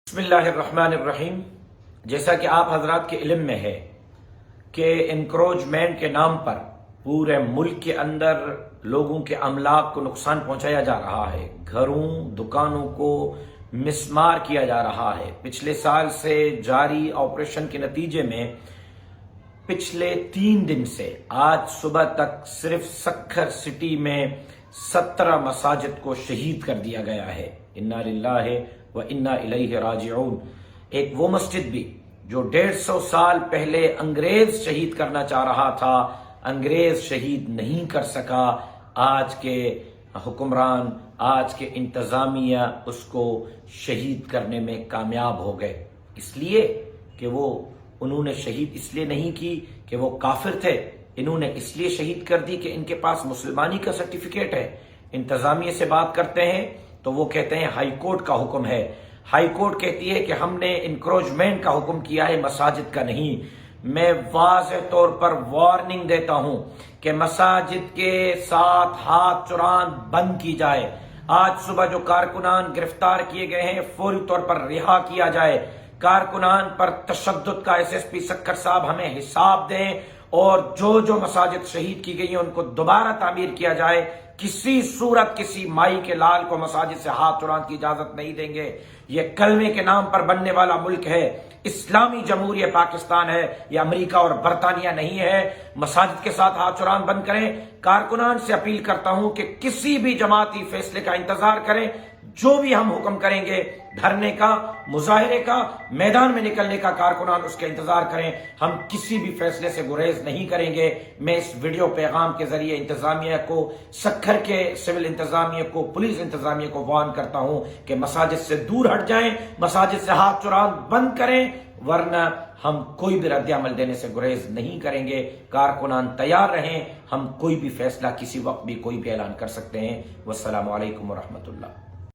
بسم اللہ الرحمن الرحیم۔ جیسا کہ آپ حضرات کے علم میں ہے کہ انکروچمنٹ کے نام پر پورے ملک کے اندر لوگوں کے املاک کو نقصان پہنچایا جا رہا ہے، گھروں دکانوں کو مسمار کیا جا رہا ہے۔ پچھلے سال سے جاری آپریشن کے نتیجے میں پچھلے 3 دن سے آج صبح تک صرف سکھر سٹی میں 17 مساجد کو شہید کر دیا گیا ہے۔ انا للہ و انا الیہ راجعون۔ ایک وہ مسجد بھی جو 150 سال پہلے انگریز شہید کرنا چاہ رہا تھا، انگریز شہید نہیں کر سکا، آج کے حکمران، آج کے انتظامیہ اس کو شہید کرنے میں کامیاب ہو گئے۔ اس لیے کہ انہوں نے شہید اس لیے نہیں کی کہ وہ کافر تھے، انہوں نے اس لیے شہید کر دی کہ ان کے پاس مسلمانی کا سرٹیفکیٹ ہے۔ انتظامیہ سے بات کرتے ہیں تو وہ کہتے ہیں ہائی کورٹ کا حکم ہے، ہائی کورٹ کہتی ہے کہ ہم نے انکروچمنٹ کا حکم کیا ہے، مساجد کا نہیں۔ میں واضح طور پر وارننگ دیتا ہوں کہ مساجد کے ساتھ ہاتھ چران بند کی جائے۔ آج صبح جو کارکنان گرفتار کیے گئے ہیں فوری طور پر رہا کیا جائے۔ کارکنان پر تشدد کا ایس ایس پی سکھر صاحب ہمیں حساب دیں، اور جو مساجد شہید کی گئی ہیں ان کو دوبارہ تعمیر کیا جائے۔ کسی صورت کسی مائی کے لال کو مساجد سے ہاتھ چرانے کی اجازت نہیں دیں گے۔ یہ کلمے کے نام پر بننے والا ملک ہے، اسلامی جمہوریہ پاکستان ہے، یہ امریکہ اور برطانیہ نہیں ہے۔ مساجد کے ساتھ ہاتھ چرانا بند کریں۔ کارکنان سے اپیل کرتا ہوں کہ کسی بھی جماعتی فیصلے کا انتظار کریں، جو بھی ہم حکم کریں گے، دھرنے کا، مظاہرے کا، میدان میں نکلنے کا، کارکنان اس کا انتظار کریں۔ ہم کسی بھی فیصلے سے گریز نہیں کریں گے۔ میں اس ویڈیو پیغام کے ذریعے انتظامیہ کو، سکھر کے سول انتظامیہ کو، پولیس انتظامیہ کو وارن کرتا ہوں کہ مساجد سے دور ہٹ جائیں، مساجد سے ہاتھ چرانا بند کریں، ورنہ ہم کوئی بھی رد عمل دینے سے گریز نہیں کریں گے۔ کارکنان تیار رہیں، ہم کوئی بھی فیصلہ کسی وقت بھی کوئی بھی اعلان کر سکتے ہیں۔ والسلام علیکم ورحمۃ اللہ۔